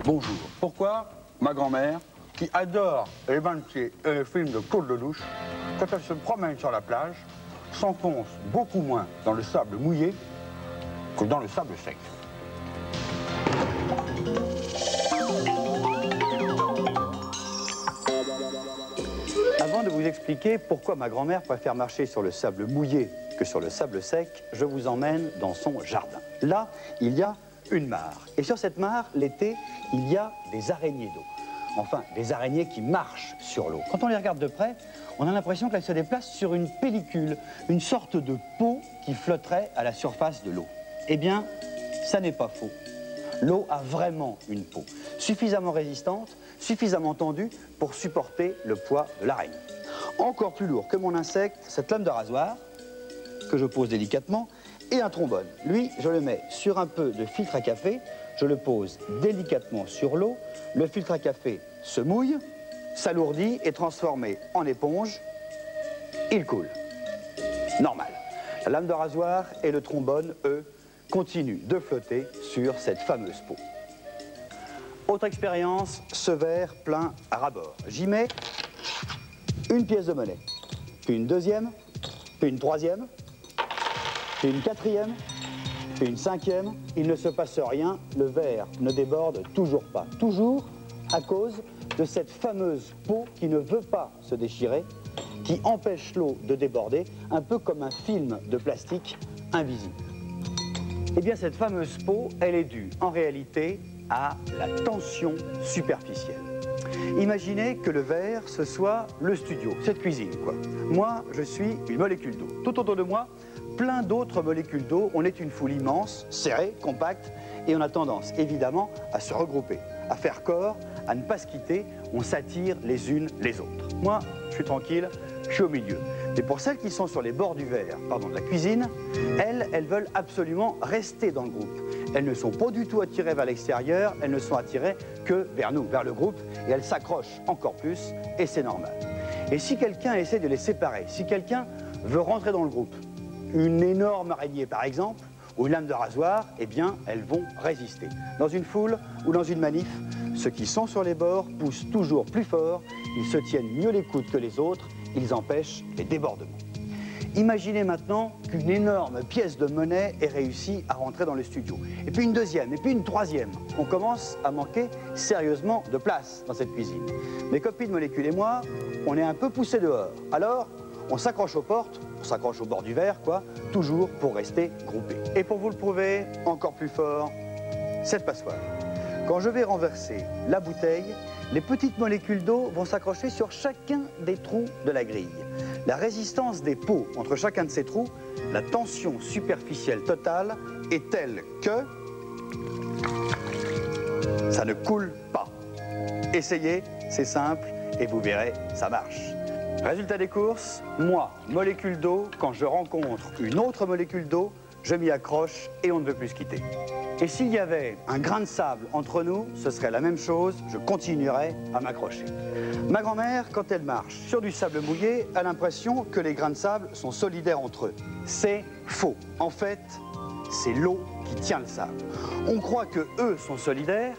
Bonjour. Pourquoi ma grand-mère, qui adore les bains de pieds et les films de Claude Lelouch, quand elle se promène sur la plage, s'enfonce beaucoup moins dans le sable mouillé que dans le sable sec? Avant de vous expliquer pourquoi ma grand-mère préfère marcher sur le sable mouillé que sur le sable sec, je vous emmène dans son jardin. Là, il y a une mare. Et sur cette mare, l'été, il y a des araignées d'eau. Enfin, des araignées qui marchent sur l'eau. Quand on les regarde de près, on a l'impression qu'elles se déplacent sur une pellicule, une sorte de peau qui flotterait à la surface de l'eau. Eh bien, ça n'est pas faux. L'eau a vraiment une peau, suffisamment résistante, suffisamment tendue pour supporter le poids de l'araignée. Encore plus lourd que mon insecte, cette lame de rasoir, que je pose délicatement, et un trombone. Lui, je le mets sur un peu de filtre à café, je le pose délicatement sur l'eau, le filtre à café se mouille, s'alourdit et transformé en éponge, il coule. Normal. La lame de rasoir et le trombone, eux, continuent de flotter sur cette fameuse peau. Autre expérience, ce verre plein à ras-bord. J'y mets une pièce de monnaie, puis une deuxième, puis une troisième, puis une quatrième, puis une cinquième. Il ne se passe rien, le verre ne déborde toujours pas. Toujours à cause de cette fameuse peau qui ne veut pas se déchirer, qui empêche l'eau de déborder, un peu comme un film de plastique invisible. Eh bien, cette fameuse peau, elle est due en réalité à la tension superficielle. Imaginez que le verre, ce soit le studio, cette cuisine, quoi. Moi, je suis une molécule d'eau. Tout autour de moi, plein d'autres molécules d'eau. On est une foule immense, serrée, compacte, et on a tendance, évidemment, à se regrouper, à faire corps, à ne pas se quitter. On s'attire les unes les autres. Moi, je suis tranquille, je suis au milieu. Mais pour celles qui sont sur les bords du verre, pardon, de la cuisine, elles veulent absolument rester dans le groupe. Elles ne sont pas du tout attirées vers l'extérieur, elles ne sont attirées que vers nous, vers le groupe, et elles s'accrochent encore plus, et c'est normal. Et si quelqu'un essaie de les séparer, si quelqu'un veut rentrer dans le groupe, une énorme araignée par exemple, ou une lame de rasoir, eh bien, elles vont résister. Dans une foule ou dans une manif, ceux qui sont sur les bords poussent toujours plus fort, ils se tiennent mieux les coudes que les autres, ils empêchent les débordements. Imaginez maintenant qu'une énorme pièce de monnaie ait réussi à rentrer dans le studio. Et puis une deuxième, et puis une troisième. On commence à manquer sérieusement de place dans cette cuisine. Mes copines molécules et moi, on est un peu poussés dehors. Alors, on s'accroche aux portes, on s'accroche au bord du verre, quoi, toujours pour rester groupés. Et pour vous le prouver, encore plus fort, cette passoire. Quand je vais renverser la bouteille, les petites molécules d'eau vont s'accrocher sur chacun des trous de la grille. La résistance des peaux entre chacun de ces trous, la tension superficielle totale est telle que ça ne coule pas. Essayez, c'est simple et vous verrez, ça marche. Résultat des courses, moi, molécule d'eau, quand je rencontre une autre molécule d'eau, je m'y accroche et on ne veut plus se quitter. Et s'il y avait un grain de sable entre nous, ce serait la même chose, je continuerais à m'accrocher. Ma grand-mère, quand elle marche sur du sable mouillé, a l'impression que les grains de sable sont solidaires entre eux. C'est faux. En fait, c'est l'eau qui tient le sable. On croit que eux sont solidaires,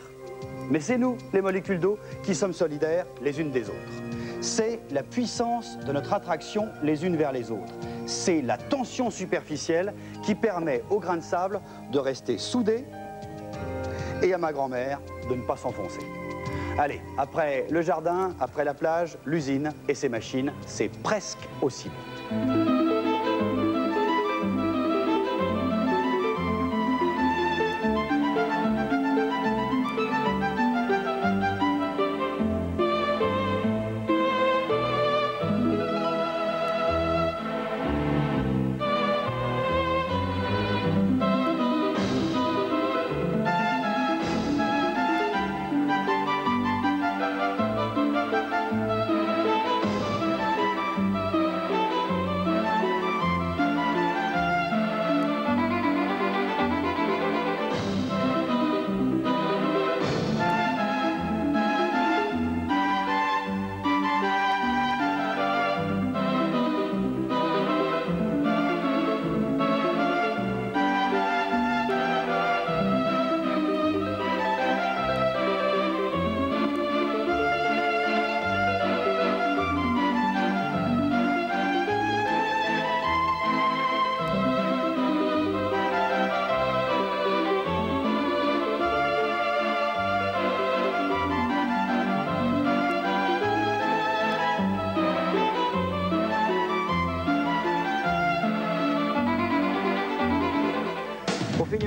mais c'est nous, les molécules d'eau, qui sommes solidaires les unes des autres. C'est la puissance de notre attraction les unes vers les autres. C'est la tension superficielle qui permet aux grains de sable de rester soudés et à ma grand-mère de ne pas s'enfoncer. Allez, après le jardin, après la plage, l'usine et ses machines, c'est presque aussi bon.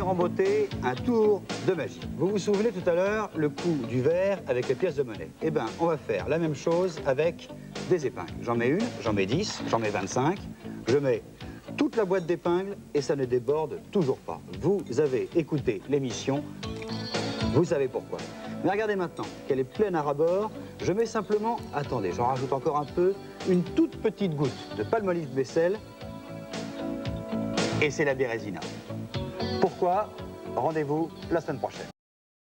en beauté un tour de magie. Vous vous souvenez tout à l'heure le coup du verre avec les pièces de monnaie? Eh bien, on va faire la même chose avec des épingles. J'en mets une, j'en mets 10, j'en mets 25. Je mets toute la boîte d'épingles et ça ne déborde toujours pas. Vous avez écouté l'émission, vous savez pourquoi. Mais regardez maintenant qu'elle est pleine à ras-bord. Je mets simplement, attendez, j'en rajoute encore un peu, une toute petite goutte de palmolive Bessel. Et c'est la Bérésina. Pourquoi? Rendez-vous la semaine prochaine.